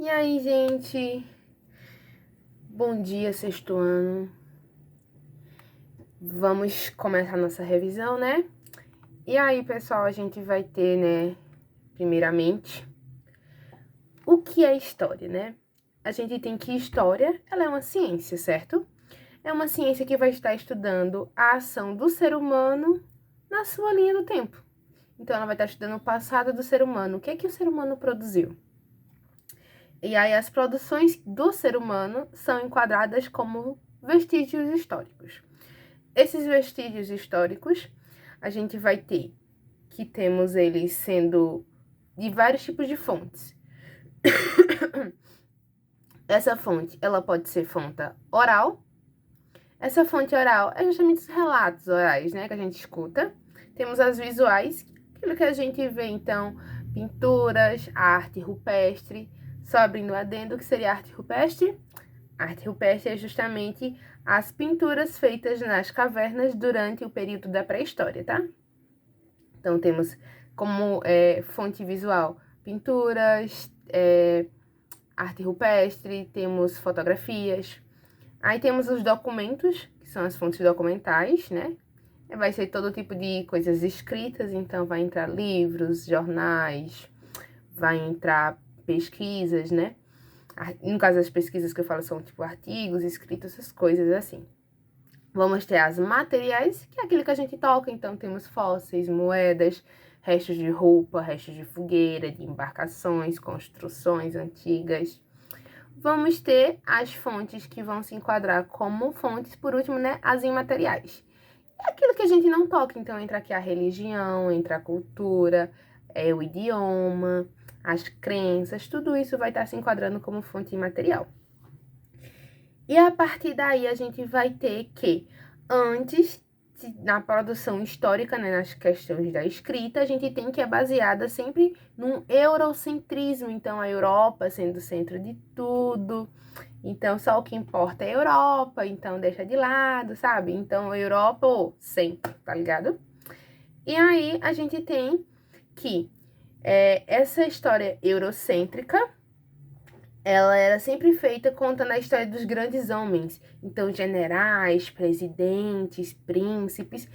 E aí, gente? Bom dia, sexto ano. Vamos começar nossa revisão, né? E aí, pessoal, a gente vai ter, né, primeiramente, o que é história, né? A gente tem que história, ela é uma ciência, certo? É uma ciência que vai estar estudando a ação do ser humano na sua linha do tempo. Então, ela vai estar estudando o passado do ser humano, o que é que o ser humano produziu. E aí as produções do ser humano são enquadradas como vestígios históricos. Esses vestígios históricos, a gente vai ter que temos eles sendo de vários tipos de fontes. Essa fonte, ela pode ser fonte oral. Essa fonte oral é justamente os relatos orais, né, que a gente escuta. Temos as visuais, aquilo que a gente vê, então, pinturas, arte rupestre. Só abrindo o adendo, que seria arte rupestre? Arte rupestre é justamente as pinturas feitas nas cavernas durante o período da pré-história, tá? Então, temos como fonte visual pinturas, arte rupestre, temos fotografias. Aí temos os documentos, que são as fontes documentais, né? Vai ser todo tipo de coisas escritas, então vai entrar livros, jornais, vai entrar pesquisas, né? No caso, as pesquisas que eu falo são tipo artigos, escritos, essas coisas assim. Vamos ter as materiais, que é aquilo que a gente toca, então temos fósseis, moedas, restos de roupa, restos de fogueira, de embarcações, construções antigas. Vamos ter as fontes que vão se enquadrar como fontes, por último, né, as imateriais. É aquilo que a gente não toca, então entra aqui a religião, entra a cultura, o idioma, as crenças, tudo isso vai estar se enquadrando como fonte imaterial. E a partir daí a gente vai ter que, antes, na produção histórica, né, nas questões da escrita, a gente tem que é baseada sempre num eurocentrismo, então a Europa sendo o centro de tudo, então só o que importa é a Europa, então deixa de lado, sabe? Então a Europa, sempre, tá ligado? E aí a gente tem que essa história eurocêntrica, ela era sempre feita contando a história dos grandes homens. Então, generais, presidentes, príncipes.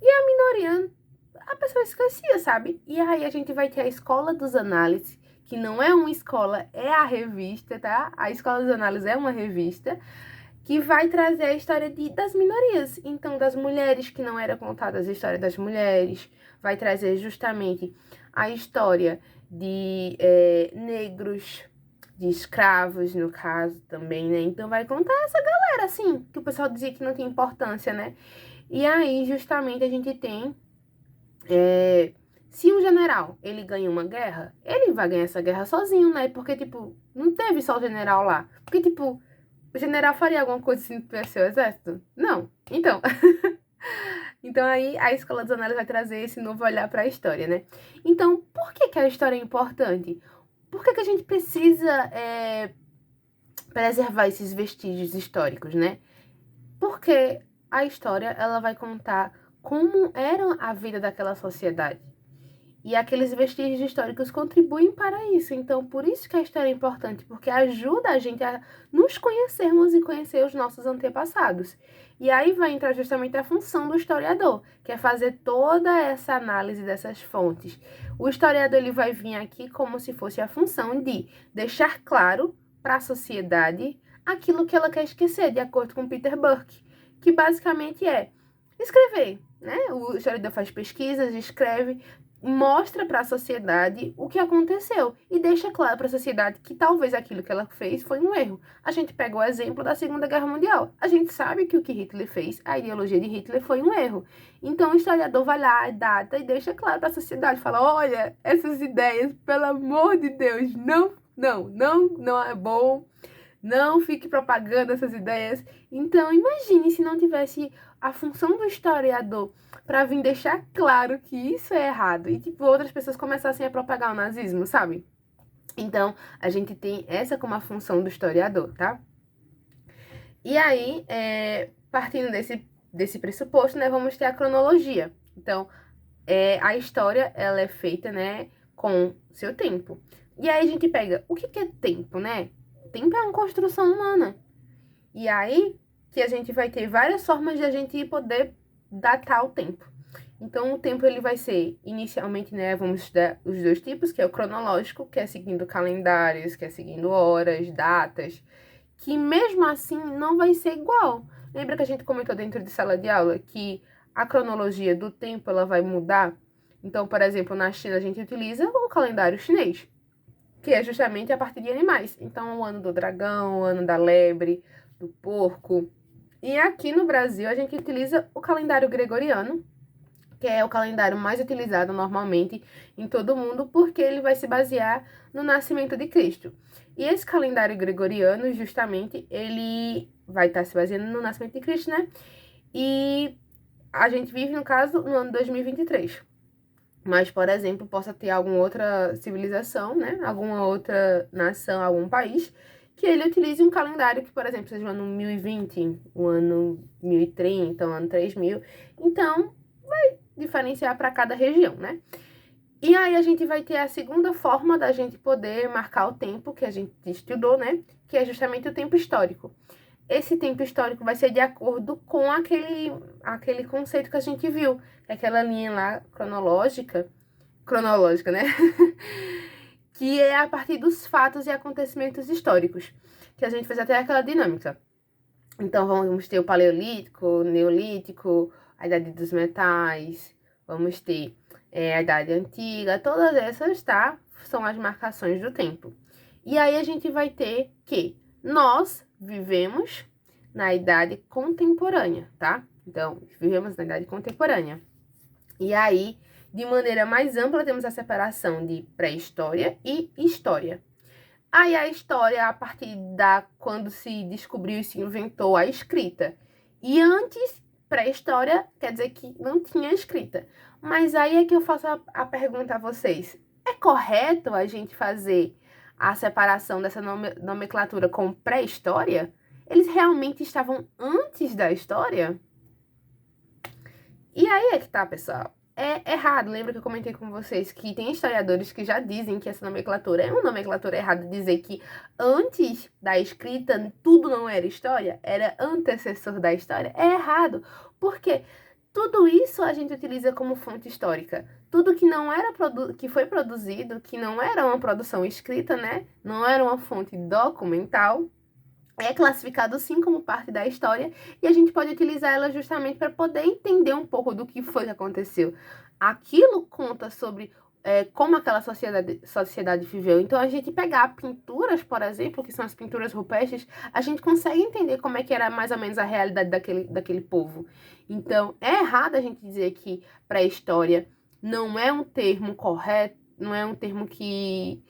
E a minoria, a pessoa esquecia, sabe? E aí a gente vai ter a Escola dos Análises, que não é uma escola, é a revista, tá? A Escola dos Análises é uma revista que vai trazer a história das minorias. Então, das mulheres, que não era contada a história das mulheres. Vai trazer justamente a história de negros, de escravos, no caso, também, né? Então vai contar essa galera, assim, que o pessoal dizia que não tem importância, né? E aí, justamente, a gente tem... se um general, ele ganha uma guerra, ele vai ganhar essa guerra sozinho, né? Porque, tipo, não teve só o general lá. Porque, tipo, o general faria alguma coisa se não tivesse o exército? Não. Então... Então aí a Escola dos Análises vai trazer esse novo olhar para a história, né? Então, por que a história é importante? Por que a gente precisa preservar esses vestígios históricos, né? Porque a história, ela vai contar como era a vida daquela sociedade. E aqueles vestígios históricos contribuem para isso. Então, por isso que a história é importante, porque ajuda a gente a nos conhecermos e conhecer os nossos antepassados. E aí vai entrar justamente a função do historiador, que é fazer toda essa análise dessas fontes. O historiador, ele vai vir aqui como se fosse a função de deixar claro para a sociedade aquilo que ela quer esquecer, de acordo com Peter Burke, que basicamente é escrever, né? O historiador faz pesquisas, escreve, mostra para a sociedade o que aconteceu e deixa claro para a sociedade que talvez aquilo que ela fez foi um erro. A gente pega o exemplo da Segunda Guerra Mundial. A gente sabe que o que Hitler fez, a ideologia de Hitler, foi um erro. Então o historiador vai lá, data e deixa claro para a sociedade, fala: olha, essas ideias, pelo amor de Deus, não é bom. Não fique propagando essas ideias. Então, imagine se não tivesse a função do historiador para vir deixar claro que isso é errado e, tipo, outras pessoas começassem a propagar o nazismo, sabe? Então, a gente tem essa como a função do historiador, tá? E aí, partindo desse pressuposto, né, vamos ter a cronologia. Então, a história, ela é feita, né, com seu tempo. E aí a gente pega, o que é tempo, né? Tempo é uma construção humana. E aí que a gente vai ter várias formas de a gente poder datar o tempo. Então, o tempo ele vai ser, inicialmente, né, vamos estudar os dois tipos, que é o cronológico, que é seguindo calendários, que é seguindo horas, datas, que mesmo assim não vai ser igual. Lembra que a gente comentou dentro de sala de aula que a cronologia do tempo ela vai mudar? Então, por exemplo, na China a gente utiliza o calendário chinês, que é justamente a partir de animais. Então, o ano do dragão, o ano da lebre, do porco. E aqui no Brasil a gente utiliza o calendário gregoriano, que é o calendário mais utilizado normalmente em todo o mundo, porque ele vai se basear no nascimento de Cristo. E esse calendário gregoriano, justamente, ele vai estar se baseando no nascimento de Cristo, né? E a gente vive, no caso, no ano 2023. Mas, por exemplo, possa ter alguma outra civilização, né? Alguma outra nação, algum país, que ele utilize um calendário que, por exemplo, seja o ano 1020, o ano 1030, o ano 3000. Então, diferenciar para cada região, né? E aí a gente vai ter a segunda forma da gente poder marcar o tempo que a gente estudou, né? Que é justamente o tempo histórico. Esse tempo histórico vai ser de acordo com aquele conceito que a gente viu, aquela linha lá cronológica, né? Que é a partir dos fatos e acontecimentos históricos, que a gente fez até aquela dinâmica. Então, vamos ter o Paleolítico, o Neolítico, a Idade dos Metais, vamos ter a Idade Antiga, todas essas, tá? São as marcações do tempo. E aí a gente vai ter que nós vivemos na Idade Contemporânea, tá? Então, vivemos na Idade Contemporânea. E aí, de maneira mais ampla, temos a separação de pré-história e história. Aí a história, a partir da quando se descobriu e se inventou a escrita. E antes, pré-história, quer dizer que não tinha escrita. Mas aí é que eu faço a pergunta a vocês. É correto a gente fazer a separação dessa nomenclatura com pré-história? Eles realmente estavam antes da história? E aí é que tá, pessoal. É errado. Lembra que eu comentei com vocês que tem historiadores que já dizem que essa nomenclatura é uma nomenclatura errada, dizer que antes da escrita tudo não era história, era antecessor da história. É errado. Por quê? Tudo isso a gente utiliza como fonte histórica. Tudo que não era que foi produzido, que não era uma produção escrita, né? Não era uma fonte documental, é classificado sim como parte da história e a gente pode utilizar ela justamente para poder entender um pouco do que foi que aconteceu. Aquilo conta sobre como aquela sociedade viveu. Então, a gente pegar pinturas, por exemplo, que são as pinturas rupestres, a gente consegue entender como é que era mais ou menos a realidade daquele povo. Então, é errado a gente dizer que pré-história não é um termo correto, não é um termo que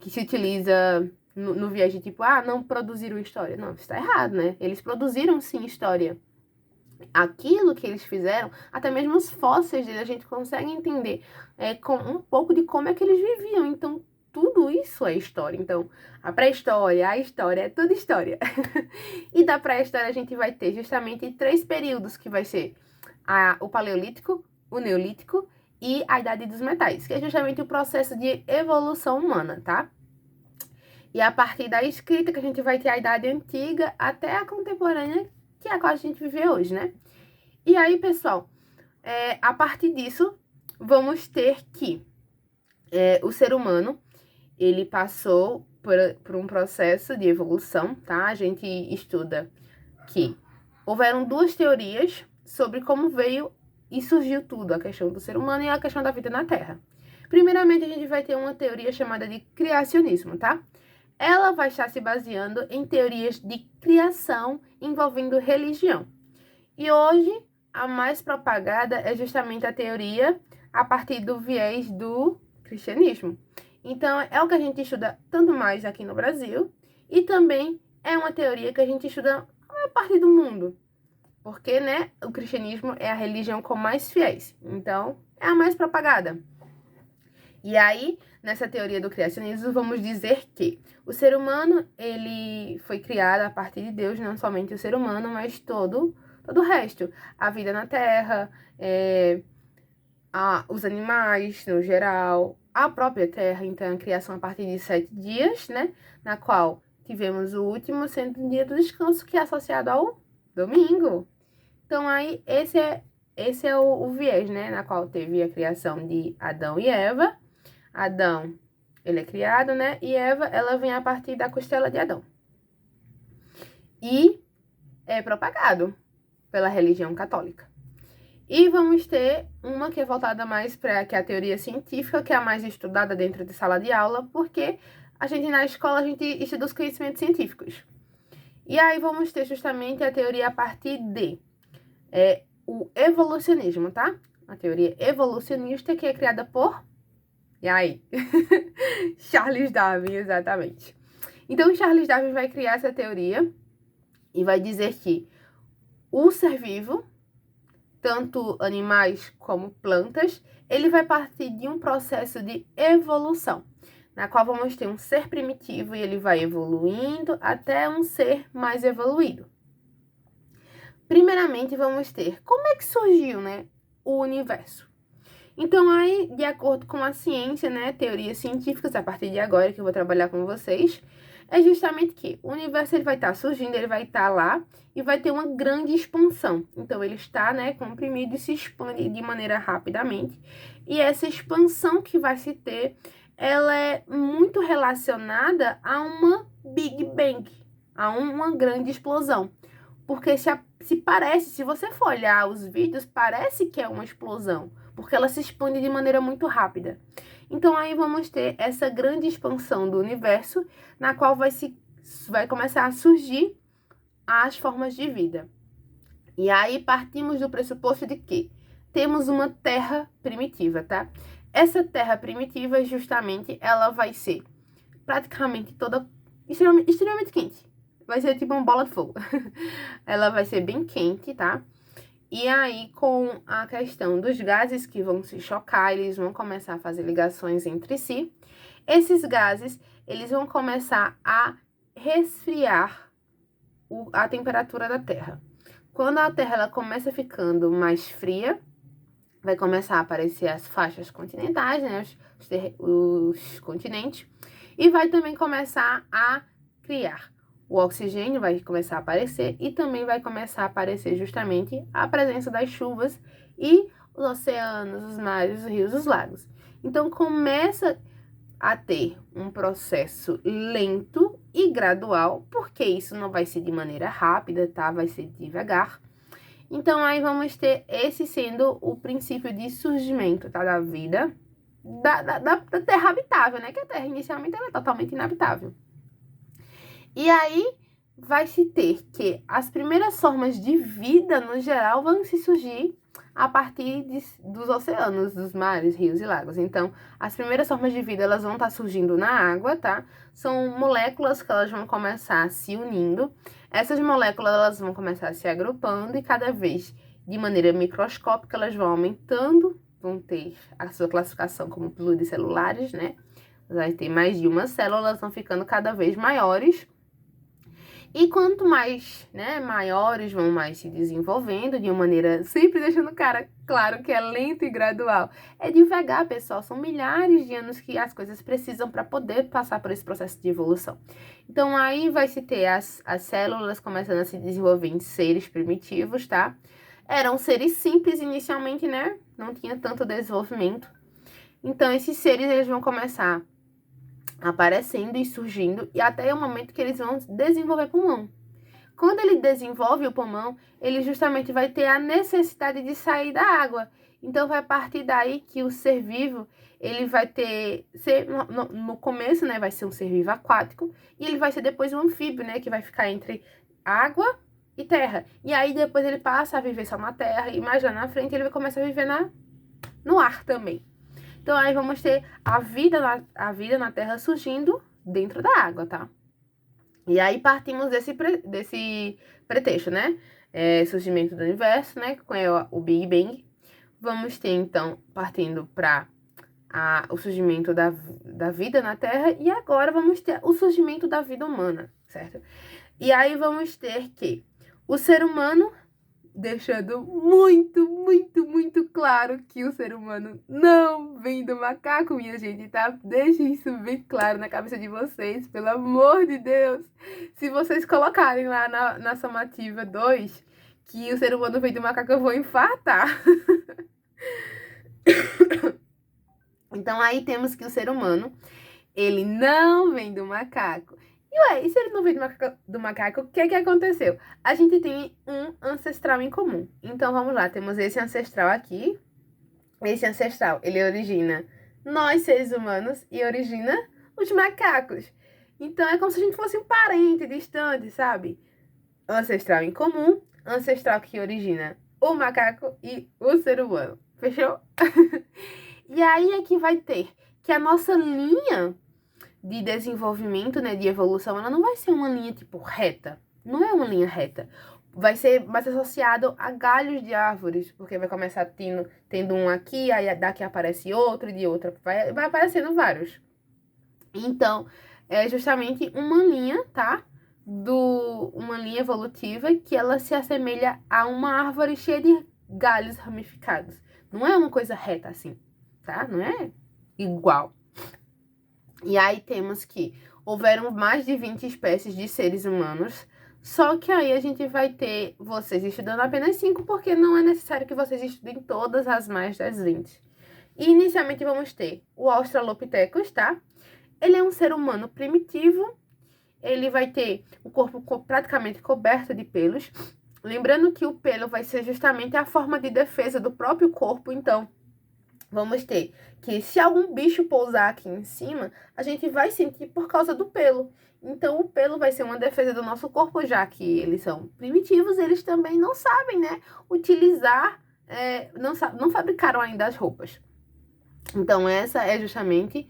se utiliza no viés de tipo, não produziram história. Não, isso tá errado, né? Eles produziram sim história. Aquilo que eles fizeram, até mesmo os fósseis deles, a gente consegue entender com um pouco de como é que eles viviam. Então, tudo isso é história. Então, a pré-história, a história, é tudo história. E da pré-história a gente vai ter justamente 3 períodos, que vai ser o Paleolítico, o Neolítico e a Idade dos Metais, que é justamente o processo de evolução humana, tá? E a partir da escrita que a gente vai ter a Idade Antiga até a contemporânea, que é a qual a gente vive hoje, né? E aí, pessoal, a partir disso, vamos ter que o ser humano, ele passou por um processo de evolução, tá? A gente estuda que houveram 2 teorias sobre como veio e surgiu tudo, a questão do ser humano e a questão da vida na Terra. Primeiramente, a gente vai ter uma teoria chamada de criacionismo, tá? Ela vai estar se baseando em teorias de criação envolvendo religião. E hoje, a mais propagada é justamente a teoria a partir do viés do cristianismo. Então, é o que a gente estuda tanto mais aqui no Brasil e também é uma teoria que a gente estuda a maior parte do mundo. Porque, né, o cristianismo é a religião com mais fiéis. Então, é a mais propagada. E aí, nessa teoria do criacionismo, vamos dizer que o ser humano, ele foi criado a partir de Deus, não somente o ser humano, mas todo o resto. A vida na Terra, os animais, no geral, a própria Terra, então, a criação a partir de 7 dias, né? Na qual tivemos o último sendo o dia do descanso, que é associado ao domingo. Então, aí, esse é o viés, né? Na qual teve a criação de Adão e Eva. Adão, ele é criado, né? E Eva, ela vem a partir da costela de Adão. E é propagado pela religião católica. E vamos ter uma que é voltada mais para que é a teoria científica, que é a mais estudada dentro de sala de aula, porque a gente na escola a gente estuda os conhecimentos científicos. E aí vamos ter justamente a teoria a partir de o evolucionismo, tá? A teoria evolucionista que é criada por... E aí? Charles Darwin, exatamente. Então, Charles Darwin vai criar essa teoria e vai dizer que o ser vivo, tanto animais como plantas, ele vai partir de um processo de evolução, na qual vamos ter um ser primitivo e ele vai evoluindo até um ser mais evoluído. Primeiramente, vamos ter como é que surgiu, né, o universo. Então, aí, de acordo com a ciência, né, teorias científicas, a partir de agora que eu vou trabalhar com vocês, é justamente que o universo ele vai estar surgindo, ele vai estar lá e vai ter uma grande expansão. Então, ele está, né, comprimido e se expande de maneira rapidamente. E essa expansão que vai se ter, ela é muito relacionada a uma Big Bang, a uma grande explosão. Porque se parece, se você for olhar os vídeos, parece que é uma explosão, porque ela se expande de maneira muito rápida. Então, aí vamos ter essa grande expansão do universo, na qual vai começar a surgir as formas de vida. E aí partimos do pressuposto de que temos uma Terra primitiva, tá? Essa Terra primitiva, justamente, ela vai ser praticamente toda extremamente quente. Vai ser tipo uma bola de fogo. Ela vai ser bem quente, tá? E aí, com a questão dos gases que vão se chocar, eles vão começar a fazer ligações entre si. Esses gases, eles vão começar a resfriar a temperatura da Terra. Quando a Terra ela começa ficando mais fria, vai começar a aparecer as faixas continentais, né? Os continentes. E vai também começar a criar. O oxigênio vai começar a aparecer e também vai começar a aparecer justamente a presença das chuvas e os oceanos, os mares, os rios, os lagos. Então, começa a ter um processo lento e gradual, porque isso não vai ser de maneira rápida, tá? Vai ser devagar. Então, aí vamos ter esse sendo o princípio de surgimento, tá? Da vida, da Terra habitável, né? Que a Terra inicialmente ela é totalmente inabitável. E aí vai se ter que as primeiras formas de vida, no geral, vão se surgir a partir dos oceanos, dos mares, rios e lagos. Então, as primeiras formas de vida, elas vão estar surgindo na água, tá? São moléculas que elas vão começar se unindo. Essas moléculas, elas vão começar se agrupando e cada vez de maneira microscópica, elas vão aumentando, vão ter a sua classificação como pluricelulares, né? Vai ter mais de uma célula, elas vão ficando cada vez maiores. E quanto mais, né, maiores vão mais se desenvolvendo de uma maneira, sempre deixando claro que é lento e gradual. É devagar, pessoal, são milhares de anos que as coisas precisam para poder passar por esse processo de evolução. Então, aí vai se ter as células começando a se desenvolver em seres primitivos, tá? Eram seres simples inicialmente, né? Não tinha tanto desenvolvimento. Então, esses seres, eles vão começar aparecendo e surgindo, e até o momento que eles vão desenvolver pulmão. Quando ele desenvolve o pulmão, ele justamente vai ter a necessidade de sair da água. Então, vai partir daí que o ser vivo, ele vai ter, no começo, né, vai ser um ser vivo aquático, e ele vai ser depois um anfíbio, né, que vai ficar entre água e terra. E aí, depois ele passa a viver só na terra, e mais lá na frente ele vai começar a viver no ar também. Então, aí vamos ter a vida na Terra surgindo dentro da água, tá? E aí partimos desse pretexto, né? Surgimento do universo, né? Com o Big Bang. Vamos ter, então, partindo para o surgimento da vida na Terra. E agora vamos ter o surgimento da vida humana, certo? E aí vamos ter que o ser humano deixando muito, muito, muito claro que o ser humano não vem do macaco, minha gente, tá? Deixem isso bem claro na cabeça de vocês, pelo amor de Deus. Se vocês colocarem lá na somativa 2 que o ser humano vem do macaco, eu vou infartar. Então aí temos que o ser humano, ele não vem do macaco. E se ele não veio do macaco, o que que aconteceu? A gente tem um ancestral em comum. Então vamos lá, temos esse ancestral aqui. Esse ancestral, ele origina nós, seres humanos, e origina os macacos. Então é como se a gente fosse um parente distante, sabe? Ancestral em comum, ancestral que origina o macaco e o ser humano. Fechou? E aí é que vai ter que a nossa linha de desenvolvimento, né, de evolução, ela não vai ser uma linha, tipo, reta. Não é uma linha reta. Vai ser mais associado a galhos de árvores, porque vai começar tendo um aqui, aí daqui aparece outro, e de outra vai aparecendo vários. Então, é justamente uma linha, tá? Uma linha evolutiva que ela se assemelha a uma árvore cheia de galhos ramificados. Não é uma coisa reta assim, tá? Não é igual. E aí temos que houveram mais de 20 espécies de seres humanos, só que aí a gente vai ter vocês estudando apenas 5, porque não é necessário que vocês estudem todas as mais das 20. E inicialmente vamos ter o Australopithecus, tá? Ele é um ser humano primitivo, ele vai ter o corpo praticamente coberto de pelos, lembrando que o pelo vai ser justamente a forma de defesa do próprio corpo, então vamos ter que se algum bicho pousar aqui em cima, a gente vai sentir por causa do pelo. Então, o pelo vai ser uma defesa do nosso corpo, já que eles são primitivos, eles também não sabem, né, utilizar, não fabricaram ainda as roupas. Então, essa é justamente,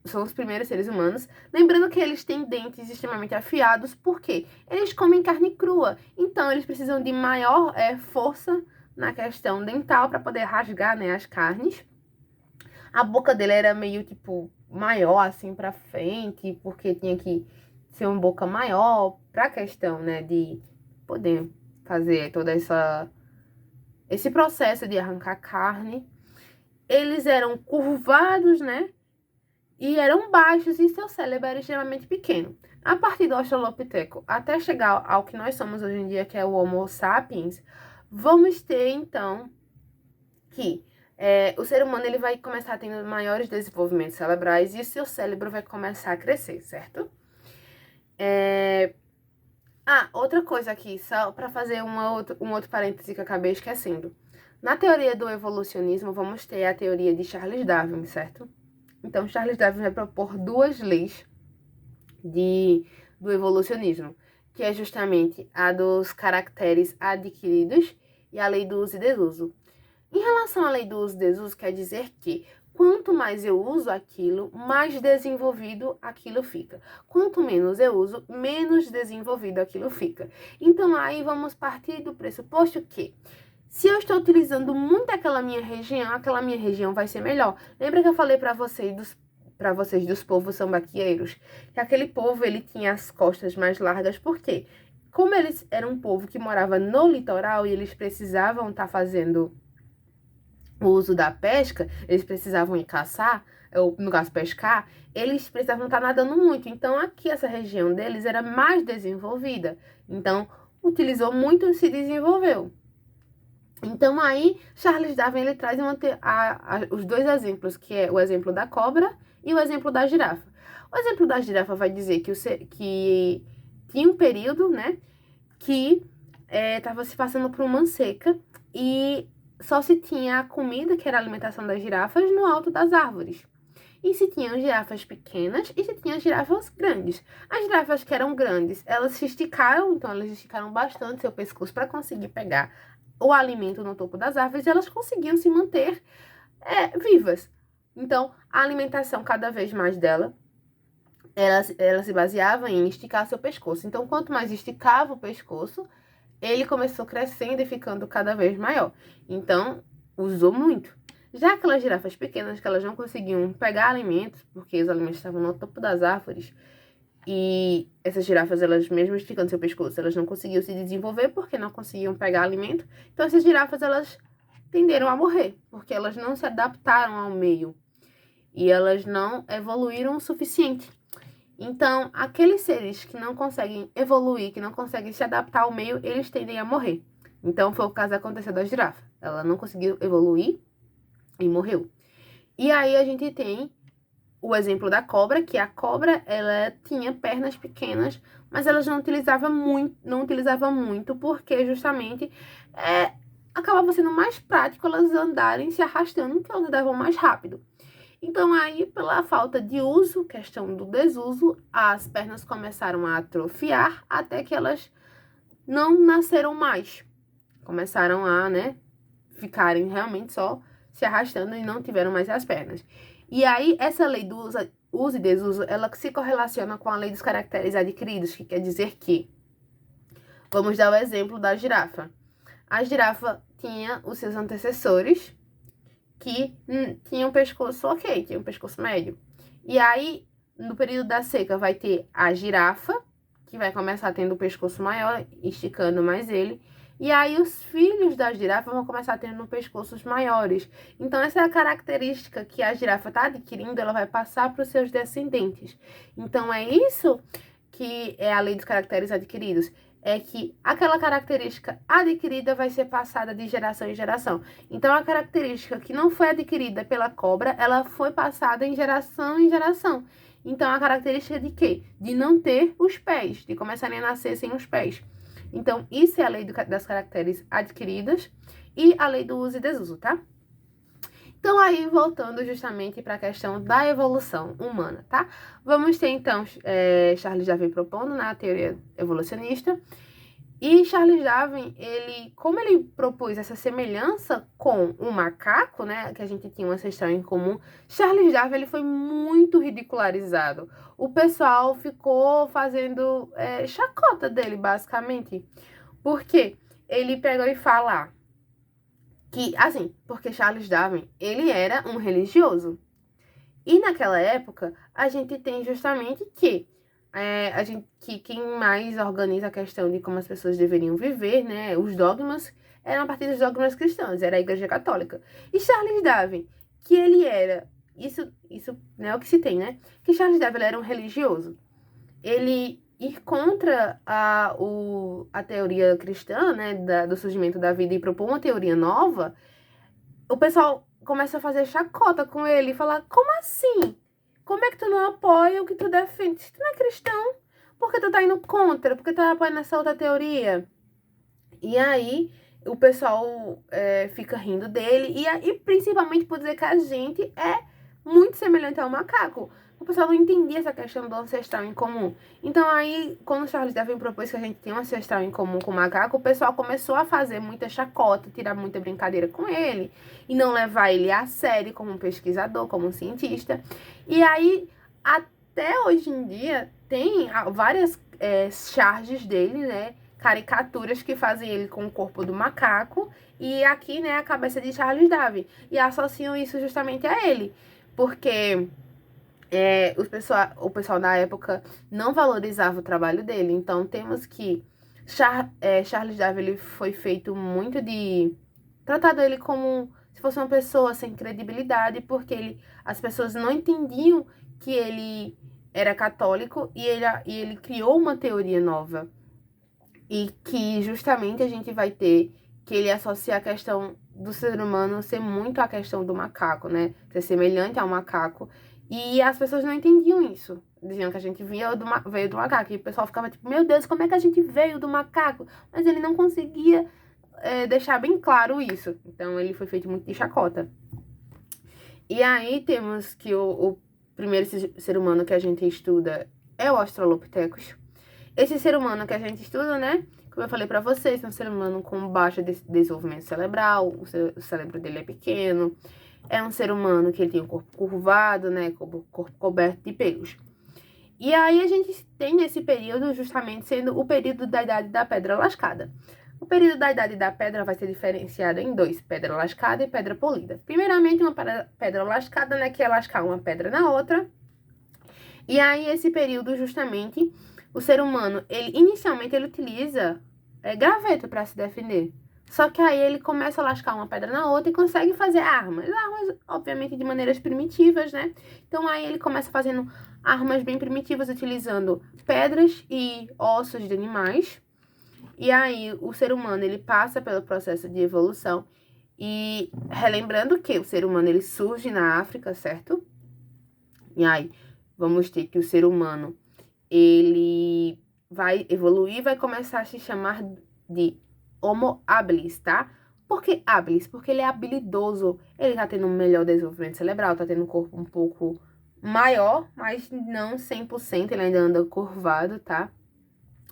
são os primeiros seres humanos. Lembrando que eles têm dentes extremamente afiados, porque eles comem carne crua. Então, eles precisam de maior força na questão dental para poder rasgar, né, as carnes. A boca dele era meio, tipo, maior, assim, pra frente, porque tinha que ser uma boca maior pra questão, né, de poder fazer esse processo de arrancar carne. Eles eram curvados, né, e eram baixos e seu cérebro era extremamente pequeno. A partir do Australopithecus até chegar ao que nós somos hoje em dia, que é o Homo sapiens, vamos ter, então, que o ser humano ele vai começar tendo maiores desenvolvimentos cerebrais e o seu cérebro vai começar a crescer, certo? Outra coisa aqui, só para fazer um outro parêntese que eu acabei esquecendo. Na teoria do evolucionismo, vamos ter a teoria de Charles Darwin, certo? Então, Charles Darwin vai propor duas leis do evolucionismo, que é justamente a dos caracteres adquiridos e a lei do uso e desuso. Em relação à lei do uso e desuso, quer dizer que quanto mais eu uso aquilo, mais desenvolvido aquilo fica. Quanto menos eu uso, menos desenvolvido aquilo fica. Então, aí vamos partir do pressuposto que se eu estou utilizando muito aquela minha região vai ser melhor. Lembra que eu falei para vocês dos povos sambaqueiros? Que aquele povo, ele tinha as costas mais largas, por quê? Como eles eram um povo que morava no litoral e eles precisavam estar fazendo o uso da pesca, eles precisavam ir caçar, ou no caso pescar, eles precisavam estar nadando muito. Então aqui essa região deles era mais desenvolvida. Então utilizou muito e se desenvolveu. Então aí Charles Darwin ele traz os dois exemplos, que é o exemplo da cobra e o exemplo da girafa. O exemplo da girafa vai dizer que tinha um período, né, que estava se passando por uma seca e só se tinha a comida, que era a alimentação das girafas, no alto das árvores. E se tinham girafas pequenas e se tinham girafas grandes. As girafas que eram grandes, elas se esticaram, então elas esticaram bastante seu pescoço para conseguir pegar o alimento no topo das árvores e elas conseguiam se manter vivas. Então, a alimentação cada vez mais dela, ela se baseava em esticar seu pescoço. Então, quanto mais esticava o pescoço, ele começou crescendo e ficando cada vez maior. Então, usou muito. Já aquelas girafas pequenas, que elas não conseguiam pegar alimentos, porque os alimentos estavam no topo das árvores, E essas girafas, elas mesmo esticando seu pescoço, elas não conseguiam se desenvolver porque não conseguiam pegar alimento. Então essas girafas, elas tenderam a morrer, porque elas não se adaptaram ao meio e elas não evoluíram o suficiente. Então, aqueles seres que não conseguem evoluir, que não conseguem se adaptar ao meio, eles tendem a morrer. Então, foi o caso que aconteceu da girafa. Ela não conseguiu evoluir e morreu. E aí, a gente tem o exemplo da cobra, que a cobra, ela tinha pernas pequenas, mas elas não utilizava muito, porque justamente acabava sendo mais prático elas andarem se arrastando, porque elas andavam mais rápido. Então, aí, pela falta de uso, questão do desuso, as pernas começaram a atrofiar até que elas não nasceram mais. Começaram a, né, ficarem realmente só se arrastando e não tiveram mais as pernas. E aí, essa lei do uso e desuso, ela se correlaciona com a lei dos caracteres adquiridos, que quer dizer que, vamos dar o exemplo da girafa. A girafa tinha os seus antecessores, que tinha um pescoço ok, tinha um pescoço médio. E aí, no período da seca, vai ter a girafa, que vai começar tendo o pescoço maior, esticando mais ele. E aí, os filhos da girafa vão começar tendo pescoços maiores. Então, essa é a característica que a girafa está adquirindo, ela vai passar para os seus descendentes. Então, é isso que é a lei dos caracteres adquiridos. É que aquela característica adquirida vai ser passada de geração em geração. Então, a característica que não foi adquirida pela cobra, ela foi passada em geração. Então, a característica de quê? De não ter os pés, de começarem a nascer sem os pés. Então, isso é a lei das caracteres adquiridas e a lei do uso e desuso, tá? Então, aí, voltando justamente para a questão da evolução humana, tá? Vamos ter, então, Charles Darwin propondo na teoria evolucionista. E Charles Darwin, como ele propôs essa semelhança com o macaco, né, que a gente tinha um ancestral em comum, Charles Darwin, ele foi muito ridicularizado. O pessoal ficou fazendo chacota dele, basicamente. Porque ele pegou e fala que, assim, porque Charles Darwin, ele era um religioso. E naquela época, a gente tem justamente que quem mais organiza a questão de como as pessoas deveriam viver, né, os dogmas, eram a partir dos dogmas cristãos, era a Igreja Católica. E Charles Darwin, que ele era, isso não é o que se tem, né, que Charles Darwin era um religioso. Ele ir contra a teoria cristã, né, do surgimento da vida e propor uma teoria nova, o pessoal começa a fazer chacota com ele e falar, como assim? Como é que tu não apoia o que tu defende? Se tu não é cristão, por que tu tá indo contra? Por que tu tá apoiando essa outra teoria? E aí, o pessoal fica rindo dele. E principalmente por dizer que a gente é muito semelhante ao macaco. O pessoal não entendia essa questão do ancestral em comum. Então aí, quando Charles Darwin propôs que a gente tem um ancestral em comum com o macaco, o pessoal começou a fazer muita chacota, tirar muita brincadeira com ele, e não levar ele a sério como um pesquisador, como um cientista. E aí, até hoje em dia, tem várias charges dele, né? Caricaturas que fazem ele com o corpo do macaco, e aqui, né, a cabeça de Charles Darwin. E associam isso justamente a ele, porque o pessoal na época não valorizava o trabalho dele. Então, temos que Charles Darwin, ele foi feito muito tratado ele como se fosse uma pessoa sem credibilidade, porque as pessoas não entendiam que ele era católico e ele criou uma teoria nova. E que justamente a gente vai ter que ele associa a questão do ser humano ser muito a questão do macaco, né? Ser semelhante ao macaco. E as pessoas não entendiam isso. Diziam que a gente veio do macaco. E o pessoal ficava tipo, meu Deus, como é que a gente veio do macaco? Mas ele não conseguia deixar bem claro isso. Então ele foi feito muito de chacota. E aí temos que o primeiro ser humano que a gente estuda é o Australopithecus. Esse ser humano que a gente estuda, né? Como eu falei pra vocês, é um ser humano com baixo desenvolvimento cerebral, o cérebro dele é pequeno, é um ser humano que ele tem o corpo curvado, né? Corpo coberto de pelos. E aí a gente tem esse período justamente sendo o período da Idade da Pedra Lascada. O período da Idade da Pedra vai ser diferenciado em dois, pedra lascada e pedra polida. Primeiramente, uma pedra lascada, né? Que é lascar uma pedra na outra. E aí, esse período, justamente, o ser humano, inicialmente ele utiliza graveto para se defender. Só que aí ele começa a lascar uma pedra na outra e consegue fazer armas. Armas, obviamente, de maneiras primitivas, né? Então aí ele começa fazendo armas bem primitivas, utilizando pedras e ossos de animais. E aí o ser humano, ele passa pelo processo de evolução. E relembrando que o ser humano, ele surge na África, certo? E aí vamos ter que o ser humano, ele vai evoluir, vai começar a se chamar de Homo habilis, tá? Por que habilis? Porque ele é habilidoso, ele tá tendo um melhor desenvolvimento cerebral, tá tendo um corpo um pouco maior, mas não 100%, ele ainda anda curvado, tá?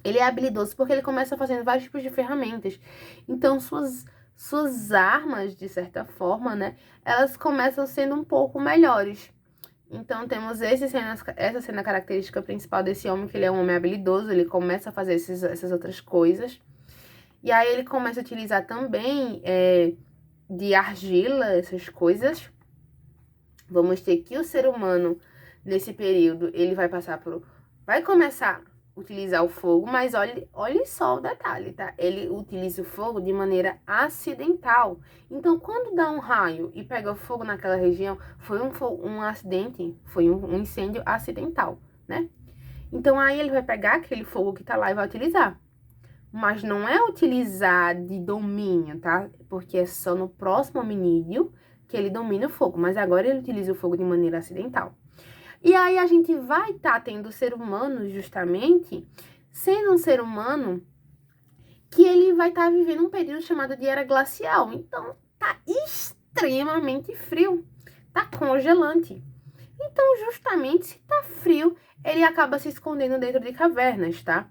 Ele é habilidoso porque ele começa fazendo vários tipos de ferramentas. Então, suas armas, de certa forma, né, elas começam sendo um pouco melhores. Então, temos essa cena característica principal desse homem, que ele é um homem habilidoso, ele começa a fazer essas outras coisas. E aí, ele começa a utilizar também de argila, essas coisas. Vamos ter que o ser humano, nesse período, ele vai passar por... Vai começar a utilizar o fogo, mas olhe só o detalhe, tá? Ele utiliza o fogo de maneira acidental. Então, quando dá um raio e pega fogo naquela região, foi um acidente, foi um incêndio acidental, né? Então, aí ele vai pegar aquele fogo que tá lá e vai utilizar. Mas não é utilizar de domínio, tá? Porque é só no próximo hominídeo que ele domina o fogo. Mas agora ele utiliza o fogo de maneira acidental. E aí a gente vai estar tendo o ser humano, justamente, sendo um ser humano que ele vai estar vivendo um período chamado de era glacial. Então, tá extremamente frio, tá congelante. Então, justamente, se tá frio, ele acaba se escondendo dentro de cavernas, tá?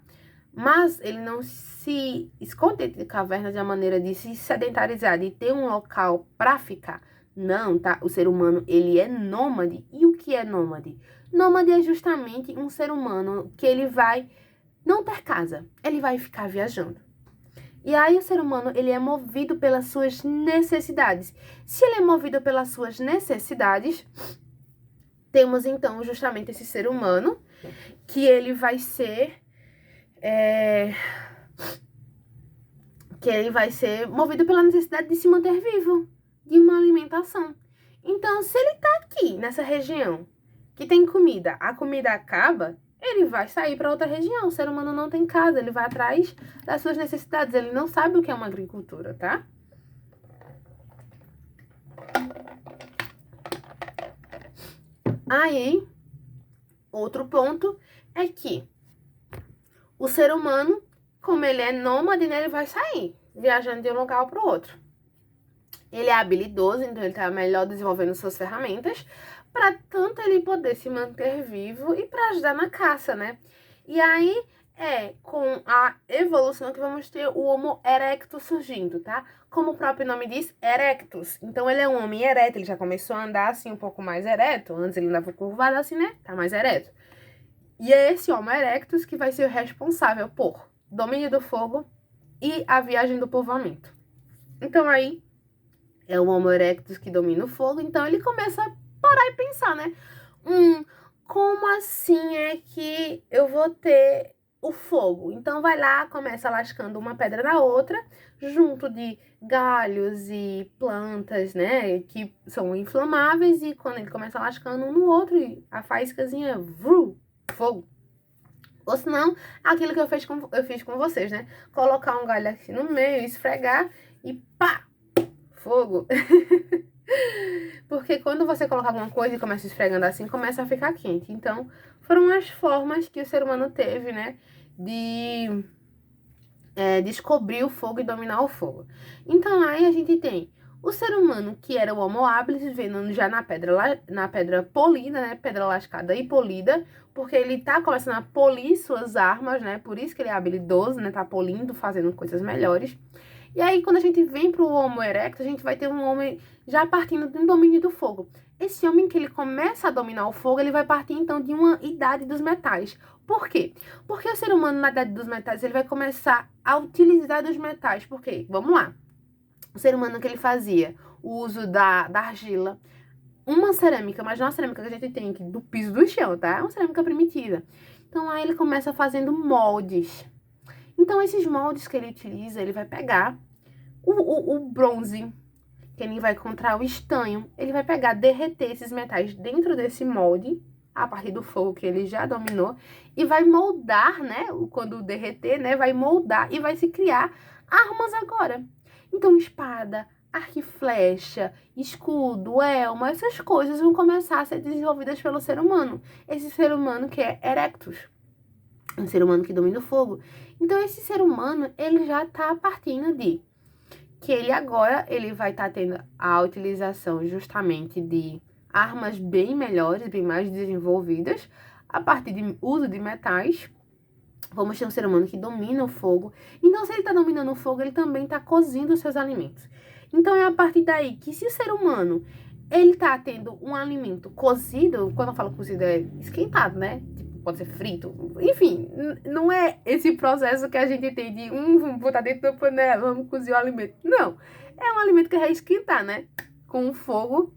Mas ele não se esconde dentro de cavernas de uma maneira de se sedentarizar, de ter um local para ficar. Não, tá? O ser humano, ele é nômade. E o que é nômade? Nômade é justamente um ser humano que ele vai não ter casa, ele vai ficar viajando. E aí o ser humano, ele é movido pelas suas necessidades. Se ele é movido pelas suas necessidades, temos então justamente esse ser humano, que ele vai ser... que ele vai ser movido pela necessidade de se manter vivo, de uma alimentação. Então, se ele tá aqui, nessa região, que tem comida, a comida acaba, ele vai sair para outra região. O ser humano não tem casa, ele vai atrás das suas necessidades. Ele não sabe o que é uma agricultura, tá? Aí, outro ponto é que o ser humano, como ele é nômade, né, ele vai sair, viajando de um local para o outro. Ele é habilidoso, então ele tá melhor desenvolvendo suas ferramentas, para tanto ele poder se manter vivo e para ajudar na caça, né? E aí é com a evolução que vamos ter o Homo erectus surgindo, tá? Como o próprio nome diz, erectus. Então ele é um homem ereto, ele já começou a andar assim um pouco mais ereto. Antes ele andava curvado assim, né? Tá mais ereto. E é esse Homo erectus que vai ser o responsável por domínio do fogo e a viagem do povoamento. Então aí é o Homo erectus que domina o fogo, então ele começa a parar e pensar, né? Como assim é que eu vou ter o fogo? Então vai lá, começa lascando uma pedra na outra, junto de galhos e plantas, né? Que são inflamáveis, e quando ele começa lascando um no outro, a faíscazinha, fogo. Ou senão, aquilo que eu fiz com vocês, né? Colocar um galho aqui no meio, esfregar e pá! Fogo. Porque quando você coloca alguma coisa e começa esfregando assim, começa a ficar quente. Então, foram as formas que o ser humano teve, né, de descobrir o fogo e dominar o fogo. Então, aí a gente tem o ser humano, que era o Homo habilis, vivendo já na pedra polida, né, pedra lascada e polida, porque ele tá começando a polir suas armas, né, por isso que ele é habilidoso, né, tá polindo, fazendo coisas melhores. E aí, quando a gente vem pro Homo erectus, a gente vai ter um homem já partindo do domínio do fogo. Esse homem que ele começa a dominar o fogo, ele vai partir, então, de uma idade dos metais. Por quê? Porque o ser humano, na idade dos metais, ele vai começar a utilizar dos metais. Por quê? Vamos lá. O ser humano que ele fazia o uso da argila, uma cerâmica, mas não a cerâmica que a gente tem aqui do piso do chão, tá? É uma cerâmica primitiva. Então, aí ele começa fazendo moldes. Então, esses moldes que ele utiliza, ele vai pegar o bronze, que ele vai encontrar o estanho, ele vai pegar, derreter esses metais dentro desse molde, a partir do fogo que ele já dominou, e vai moldar, né? Quando derreter, né? Vai moldar e vai se criar armas agora. Então, espada, arco e flecha, escudo, elmo, essas coisas vão começar a ser desenvolvidas pelo ser humano. Esse ser humano que é Erectus, um ser humano que domina o fogo. Então, esse ser humano, ele já tá partindo de que ele agora ele vai estar tendo a utilização justamente de armas bem melhores, bem mais desenvolvidas, a partir de uso de metais. Vamos ter um ser humano que domina o fogo. Então, se ele está dominando o fogo, ele também está cozinhando os seus alimentos. Então, é a partir daí que se o ser humano ele tá tendo um alimento cozido, quando eu falo cozido é esquentado, né? Tipo, pode ser frito. Enfim, não é esse processo que a gente tem de vamos botar dentro da panela, vamos cozer o alimento. Não. É um alimento que vai esquentar, né? Com o fogo.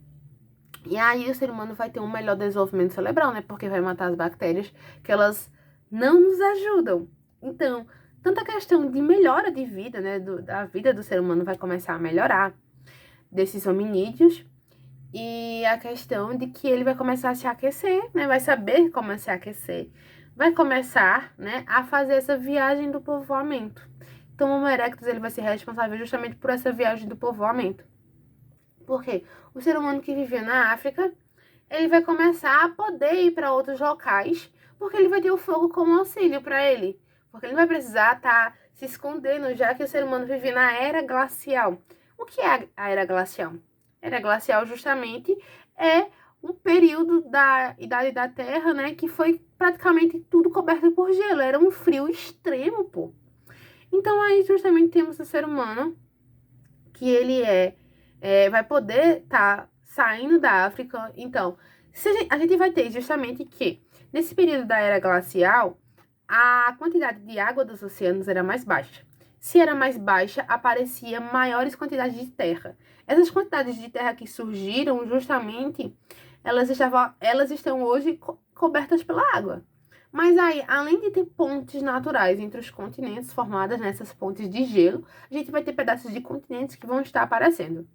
E aí o ser humano vai ter um melhor desenvolvimento cerebral, né? Porque vai matar as bactérias que elas não nos ajudam. Então, tanta questão de melhora de vida, né? Da vida do ser humano vai começar a melhorar desses hominídeos. E a questão de que ele vai começar a se aquecer, né? Vai saber como se aquecer. Vai começar, né, a fazer essa viagem do povoamento. Então, o Homo erectus, ele vai ser responsável justamente por essa viagem do povoamento. Por quê? O ser humano que vivia na África, ele vai começar a poder ir para outros locais, porque ele vai ter o fogo como auxílio para ele. Porque ele não vai precisar estar se escondendo, já que o ser humano vivia na era glacial. O que é a era glacial? A era glacial justamente é um período da idade da Terra, né, que foi praticamente tudo coberto por gelo. Era um frio extremo, pô. Então aí justamente temos o ser humano, que ele vai poder estar saindo da África. Então, a gente vai ter justamente que, nesse período da era glacial, a quantidade de água dos oceanos era mais baixa. Se era mais baixa, aparecia maiores quantidades de terra. Essas quantidades de terra que surgiram, justamente, elas estão hoje cobertas pela água. Mas aí, além de ter pontes naturais entre os continentes formadas nessas pontes de gelo, a gente vai ter pedaços de continentes que vão estar aparecendo.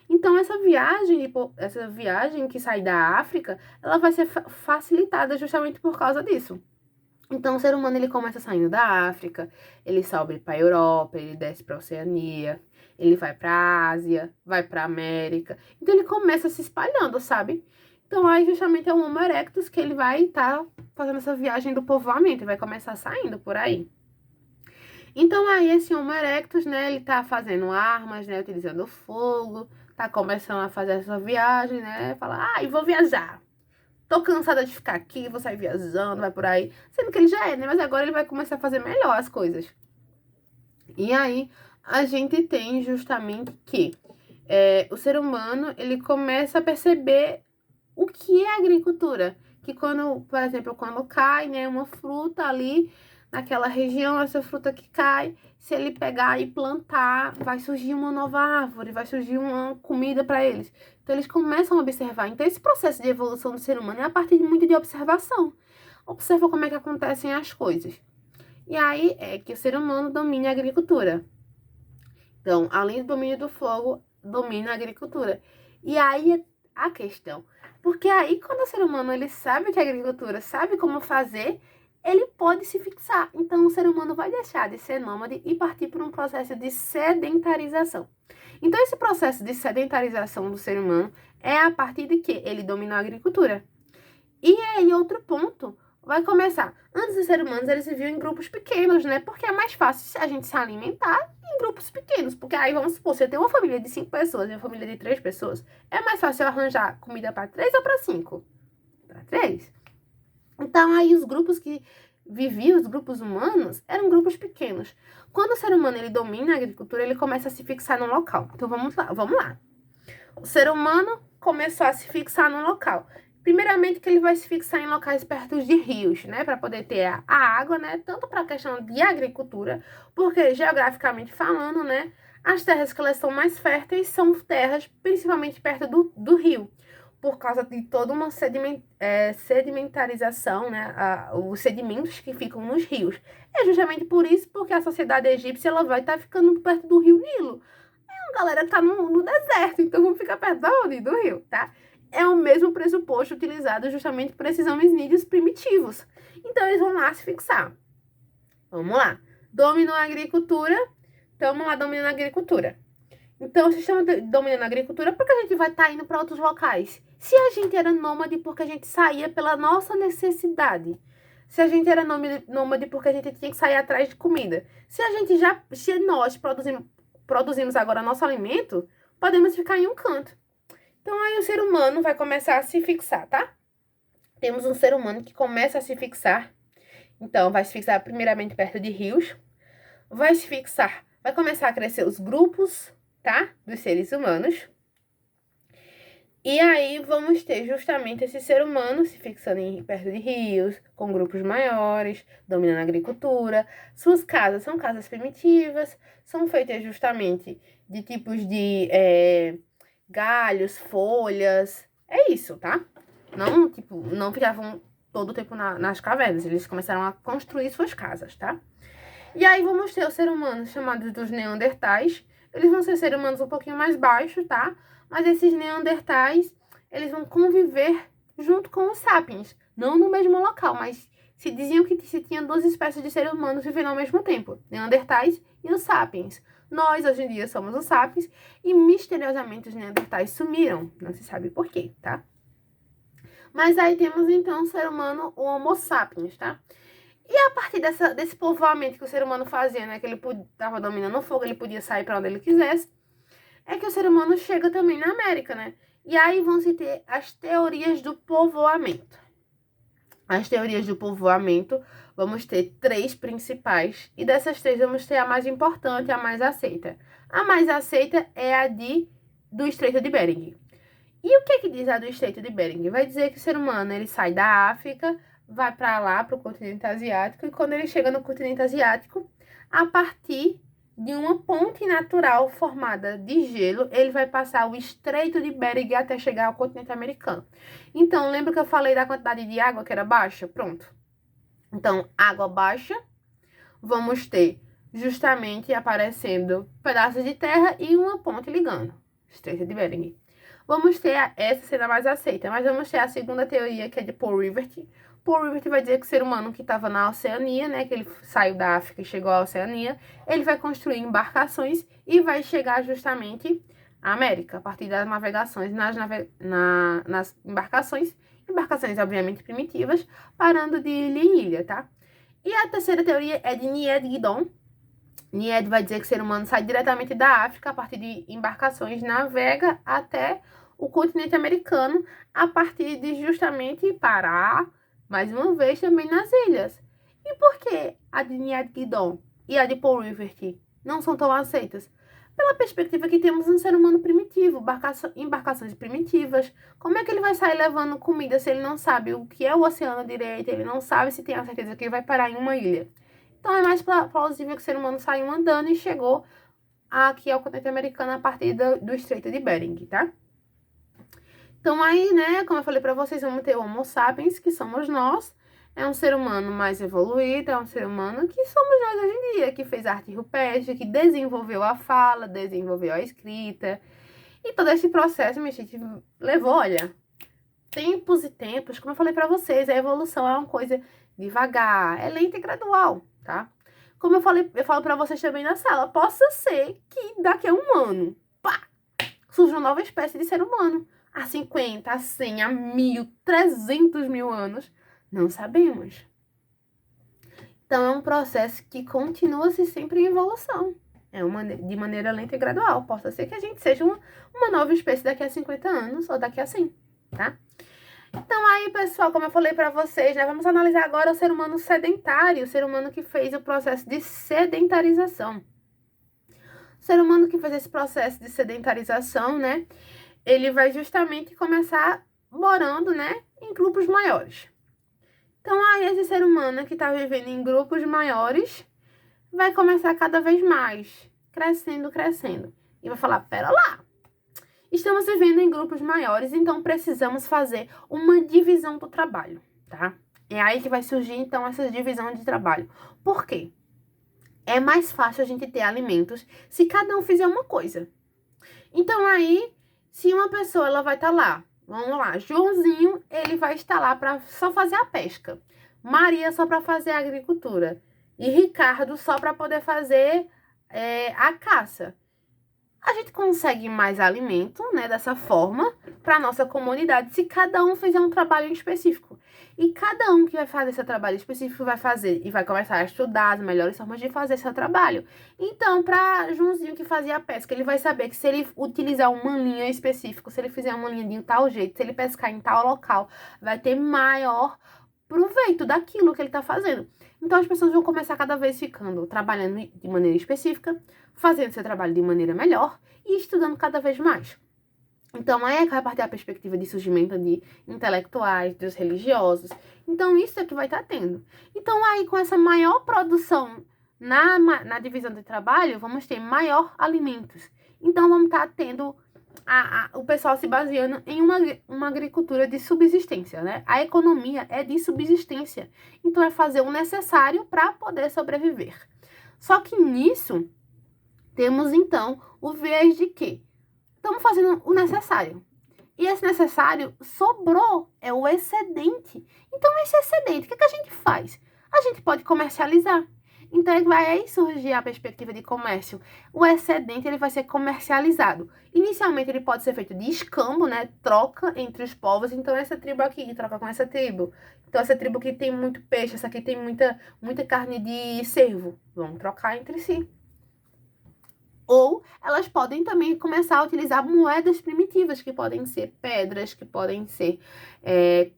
Então, essa viagem que sai da África, ela vai ser facilitada justamente por causa disso. Então, o ser humano, ele começa saindo da África, ele sobe para a Europa, ele desce para a Oceania, ele vai para a Ásia, vai para a América. Então, ele começa se espalhando, sabe? Então, aí, justamente, é o Homo erectus que ele vai estar fazendo essa viagem do povoamento, e vai começar saindo por aí. Então, aí, esse Homo erectus, né, ele tá fazendo armas, né, utilizando fogo, tá começando a fazer essa viagem, né, fala, vou viajar. Tô cansada de ficar aqui, vou sair viajando, vai por aí. Sendo que ele já é, né? Mas agora ele vai começar a fazer melhor as coisas. E aí, a gente tem justamente que o ser humano, ele começa a perceber o que é agricultura. Que quando, por exemplo, quando cai, né, uma fruta ali naquela região, essa fruta que cai, se ele pegar e plantar, vai surgir uma nova árvore, vai surgir uma comida para eles. Então, eles começam a observar. Então, esse processo de evolução do ser humano é a partir muito de observação. Observa como é que acontecem as coisas. E aí é que o ser humano domina a agricultura. Então, além do domínio do fogo, domina a agricultura. E aí é a questão. Porque aí, quando o ser humano ele sabe o que é agricultura, sabe como fazer, ele pode se fixar. Então, o ser humano vai deixar de ser nômade e partir por um processo de sedentarização. Então, esse processo de sedentarização do ser humano é a partir de que ele domina a agricultura. E aí, outro ponto vai começar. Antes, os seres humanos, eles viviam em grupos pequenos, né? Porque é mais fácil a gente se alimentar em grupos pequenos. Porque aí, vamos supor, você tem uma família de 5 pessoas e uma família de 3 pessoas. É mais fácil arranjar comida para 3 ou para 5? Para 3. Então, aí, os grupos que viviam, os grupos humanos, eram grupos pequenos. Quando o ser humano, ele domina a agricultura, ele começa a se fixar num local. Então, vamos lá. O ser humano começou a se fixar num local. Primeiramente que ele vai se fixar em locais perto de rios, né, para poder ter a água, né, tanto para a questão de agricultura, porque geograficamente falando, né, as terras que elas são mais férteis são terras principalmente perto do rio, por causa de toda uma sedimentarização, né? Os sedimentos que ficam nos rios. É justamente por isso porque a sociedade egípcia ela vai estar ficando perto do rio Nilo. A galera tá no deserto, então vamos ficar perto da onde? Do rio, tá? É o mesmo pressuposto utilizado justamente por esses homem-nídeos primitivos. Então eles vão lá se fixar. Vamos lá. Dominou a agricultura. Estamos lá dominando a agricultura. Então, vocês estão dominando a agricultura porque a gente vai estar indo para outros locais. Se a gente era nômade porque a gente saía pela nossa necessidade. Se a gente era nômade porque a gente tinha que sair atrás de comida. Se nós produzimos agora nosso alimento, podemos ficar em um canto. Então, aí o ser humano vai começar a se fixar, tá? Temos um ser humano que começa a se fixar. Então, vai se fixar primeiramente perto de rios. Vai começar a crescer os grupos, tá? Dos seres humanos. E aí vamos ter justamente esse ser humano se fixando perto de rios, com grupos maiores, dominando a agricultura. Suas casas são casas primitivas, são feitas justamente de tipos de galhos, folhas. É isso, tá? Não ficavam todo o tempo nas cavernas, eles começaram a construir suas casas, tá? E aí vamos ter o ser humano chamado dos Neandertais. Eles vão ser seres humanos um pouquinho mais baixos, tá? Mas esses Neandertais, eles vão conviver junto com os Sapiens. Não no mesmo local, mas se diziam que se tinha duas espécies de seres humanos vivendo ao mesmo tempo. Neandertais e os Sapiens. Nós, hoje em dia, somos os Sapiens. E, misteriosamente, os Neandertais sumiram. Não se sabe por quê, tá? Mas aí temos, então, o ser humano, o Homo Sapiens, tá? E a partir desse povoamento que o ser humano fazia, né? Que ele estava dominando o fogo, ele podia sair para onde ele quisesse. É que o ser humano chega também na América, né? E aí vão se ter as teorias do povoamento. As teorias do povoamento, vamos ter 3 principais. E dessas 3, vamos ter a mais importante, a mais aceita. A mais aceita é a do Estreito de Bering. E o que diz a do Estreito de Bering? Vai dizer que o ser humano, ele sai da África, vai para lá, para o continente asiático, e quando ele chega no continente asiático, a partir de uma ponte natural formada de gelo, ele vai passar o Estreito de Bering até chegar ao continente americano. Então, lembra que eu falei da quantidade de água que era baixa? Pronto. Então, água baixa, vamos ter justamente aparecendo pedaços de terra e uma ponte ligando. Estreito de Bering. Vamos ter essa sendo a mais aceita, mas vamos ter a segunda teoria, que é de Paul Rivet. Paul Rivet vai dizer que o ser humano que estava na Oceania, né, que ele saiu da África e chegou à Oceania, ele vai construir embarcações e vai chegar justamente à América, a partir das navegações nas embarcações, obviamente primitivas, parando de ilha em ilha, tá? E a terceira teoria é de Nied Guidon. Nied vai dizer que o ser humano sai diretamente da África, a partir de embarcações, navega até o continente americano, a partir de justamente parar, mais uma vez, também nas ilhas. E por que a de Nied Guidon e a de Paul Rivet não são tão aceitas? Pela perspectiva que temos um ser humano primitivo, embarcações primitivas. Como é que ele vai sair levando comida se ele não sabe o que é o oceano direito, ele não sabe se tem a certeza que ele vai parar em uma ilha? Então é mais plausível que o ser humano saiu andando e chegou aqui ao continente americano a partir do Estreito de Bering, tá? Então aí, né, como eu falei pra vocês, vamos ter o Homo sapiens, que somos nós. É um ser humano mais evoluído, é um ser humano que somos nós hoje em dia, que fez arte rupestre, que desenvolveu a fala, desenvolveu a escrita. E todo esse processo, minha gente, levou, olha, tempos e tempos. Como eu falei pra vocês, a evolução é uma coisa devagar, é lenta e gradual, tá? Como eu falo pra vocês também na sala, possa ser que daqui a um ano, pá, surja uma nova espécie de ser humano. Há 50, a 100, a 1000, 300 mil anos, não sabemos. Então, é um processo que continua-se sempre em evolução. De maneira lenta e gradual. Possa ser que a gente seja uma nova espécie daqui a 50 anos ou daqui a 100, tá? Então, aí, pessoal, como eu falei pra vocês, né, vamos analisar agora o ser humano sedentário, o ser humano que fez o processo de sedentarização. O ser humano que fez esse processo de sedentarização, né, ele vai justamente começar morando, né, em grupos maiores. Então, aí, esse ser humano que está vivendo em grupos maiores vai começar cada vez mais, crescendo. E vai falar, pera lá, Estamos vivendo em grupos maiores, então precisamos fazer uma divisão do trabalho, tá? É aí que vai surgir, então, essa divisão de trabalho. Por quê? É mais fácil a gente ter alimentos se cada um fizer uma coisa. Então, aí, se uma pessoa ela vai estar lá, vamos lá, Joãozinho, ele vai estar lá para só fazer a pesca. Maria só para fazer a agricultura. E Ricardo só para poder fazer a caça. A gente consegue mais alimento, né, dessa forma, para nossa comunidade, se cada um fizer um trabalho específico. E cada um que vai fazer esse trabalho específico vai fazer e vai começar a estudar as melhores formas de fazer esse trabalho. Então, para Joãozinho que fazia a pesca, ele vai saber que se ele utilizar uma linha específica, se ele fizer uma linha de tal jeito, se ele pescar em tal local, vai ter maior proveito daquilo que ele está fazendo. Então, as pessoas vão começar cada vez ficando trabalhando de maneira específica, fazendo seu trabalho de maneira melhor e estudando cada vez mais. Então, aí é que vai partir a perspectiva de surgimento de intelectuais, dos religiosos. Então, isso é que vai estar tendo. Então, aí, com essa maior produção na divisão de trabalho, vamos ter maior alimentos. Então, vamos estar tendo o pessoal se baseando em uma agricultura de subsistência, né? A economia é de subsistência. Então, é fazer o necessário para poder sobreviver. Só que nisso, temos, então, o viés de que estamos fazendo o necessário. E esse necessário sobrou, é o excedente. Então, esse excedente, o que a gente faz? A gente pode comercializar. Então, vai aí surgir a perspectiva de comércio. O excedente, ele vai ser comercializado. Inicialmente, ele pode ser feito de escambo, né? Troca entre os povos. Então, essa tribo aqui troca com essa tribo. Então, essa tribo aqui tem muito peixe, essa aqui tem muita carne de cervo. Vão trocar entre si. Ou elas podem também começar a utilizar moedas primitivas, que podem ser pedras, que podem ser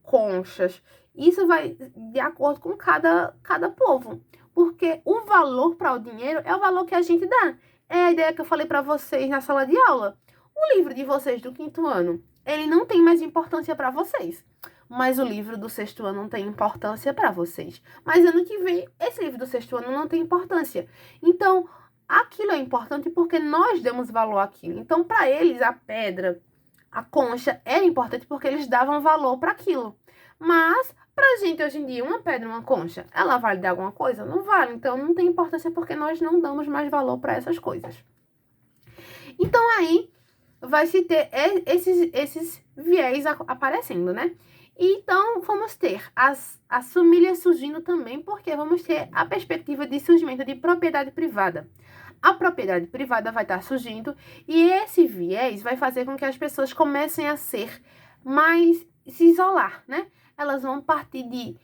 conchas. Isso vai de acordo com cada povo. Porque o valor para o dinheiro é o valor que a gente dá. É a ideia que eu falei para vocês na sala de aula. O livro de vocês do 5º ano, ele não tem mais importância para vocês. Mas o livro do 6º ano não tem importância para vocês. Mas ano que vem, esse livro do 6º ano não tem importância. Então, aquilo é importante porque nós damos valor àquilo. Então, para eles, a pedra, a concha, era importante porque eles davam valor para aquilo. Mas, pra gente, hoje em dia, uma pedra, uma concha, ela vale de alguma coisa? Não vale. Então, não tem importância porque nós não damos mais valor para essas coisas. Então, aí, vai se ter esses viés aparecendo, né? Então, vamos ter as famílias surgindo também, porque vamos ter a perspectiva de surgimento de propriedade privada. A propriedade privada vai estar surgindo e esse viés vai fazer com que as pessoas comecem a ser mais, se isolar, né? Elas vão partir de,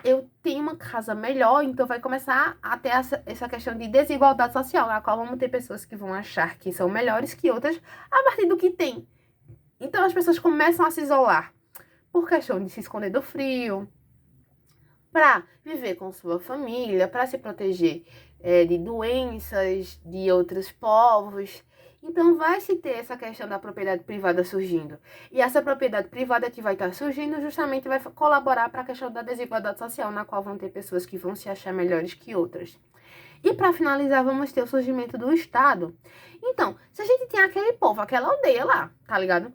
eu tenho uma casa melhor, então vai começar a ter essa questão de desigualdade social, na qual vamos ter pessoas que vão achar que são melhores que outras a partir do que tem. Então, as pessoas começam a se isolar por questão de se esconder do frio, para viver com sua família, para se proteger de doenças de outros povos. Então, vai se ter essa questão da propriedade privada surgindo. E essa propriedade privada que vai estar surgindo justamente vai colaborar para a questão da desigualdade social, na qual vão ter pessoas que vão se achar melhores que outras. E para finalizar, vamos ter o surgimento do Estado. Então, se a gente tem aquele povo, aquela aldeia lá, tá ligado?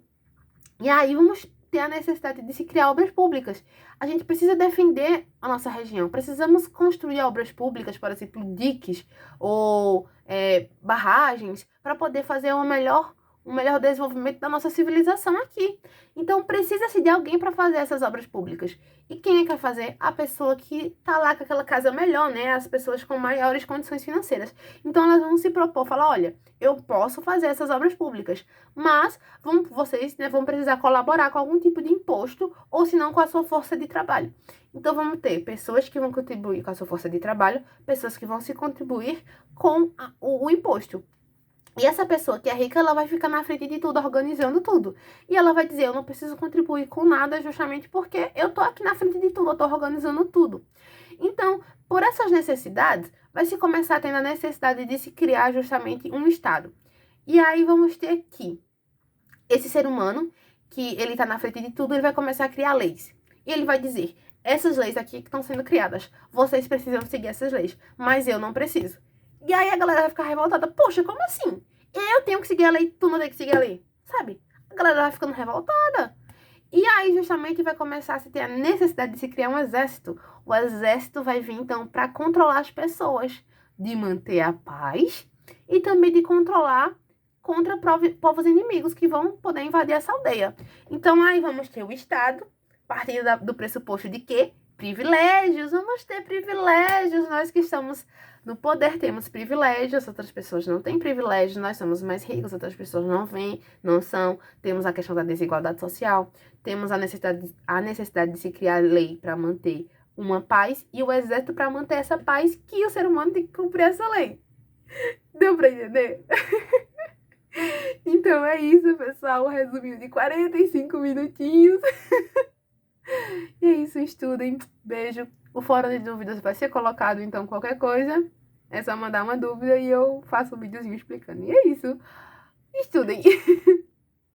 E aí vamos ter a necessidade de se criar obras públicas. A gente precisa defender a nossa região. Precisamos construir obras públicas, por exemplo, diques ou barragens, para poder fazer um melhor desenvolvimento da nossa civilização aqui. Então, precisa-se de alguém para fazer essas obras públicas. E quem é que vai fazer? A pessoa que está lá com aquela casa melhor, né? As pessoas com maiores condições financeiras. Então, elas vão se propor, falar, olha, eu posso fazer essas obras públicas, mas vocês vão precisar colaborar com algum tipo de imposto, ou se não, com a sua força de trabalho. Então, vamos ter pessoas que vão contribuir com a sua força de trabalho, pessoas que vão se contribuir com o imposto. E essa pessoa que é rica, ela vai ficar na frente de tudo, organizando tudo. E ela vai dizer, eu não preciso contribuir com nada justamente porque eu tô aqui na frente de tudo, eu tô organizando tudo. Então, por essas necessidades, vai se começar tendo a necessidade de se criar justamente um Estado. E aí vamos ter que esse ser humano, que ele tá na frente de tudo, ele vai começar a criar leis. E ele vai dizer, essas leis aqui que estão sendo criadas, vocês precisam seguir essas leis, mas eu não preciso. E aí a galera vai ficar revoltada. Poxa, como assim? Eu tenho que seguir a lei, tu não tem que seguir a lei. Sabe? a galera vai ficando revoltada. E aí, justamente, vai começar a se ter a necessidade de se criar um exército. O exército vai vir, então, para controlar as pessoas, de manter a paz e também de controlar contra povos inimigos que vão poder invadir essa aldeia. Então, aí vamos ter o Estado, partindo do pressuposto de que privilégios, vamos ter privilégios, nós que estamos no poder temos privilégios, outras pessoas não têm privilégios, nós somos mais ricos, outras pessoas não são, temos a questão da desigualdade social, temos a necessidade de se criar lei para manter uma paz e o exército para manter essa paz que o ser humano tem que cumprir essa lei. Deu para entender? Então é isso, pessoal, um resuminho de 45 minutinhos. E é isso, estudem. Beijo. O fórum de dúvidas vai ser colocado, então qualquer coisa é só mandar uma dúvida e eu faço um videozinho explicando. E é isso. Estudem.